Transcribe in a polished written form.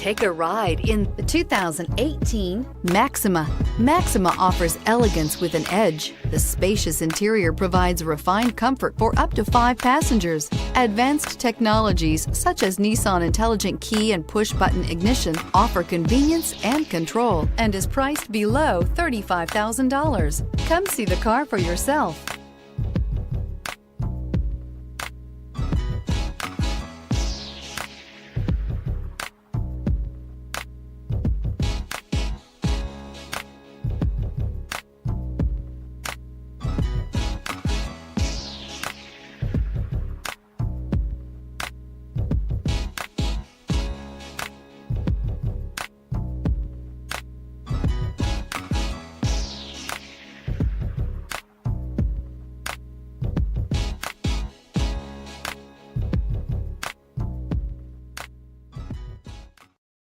Take a ride in the 2018 Maxima. Maxima offers elegance with an edge. The spacious interior provides refined comfort for up to 5 passengers. Advanced technologies such as Nissan Intelligent Key and push-button ignition offer convenience and control and is priced below $35,000. Come see the car for yourself.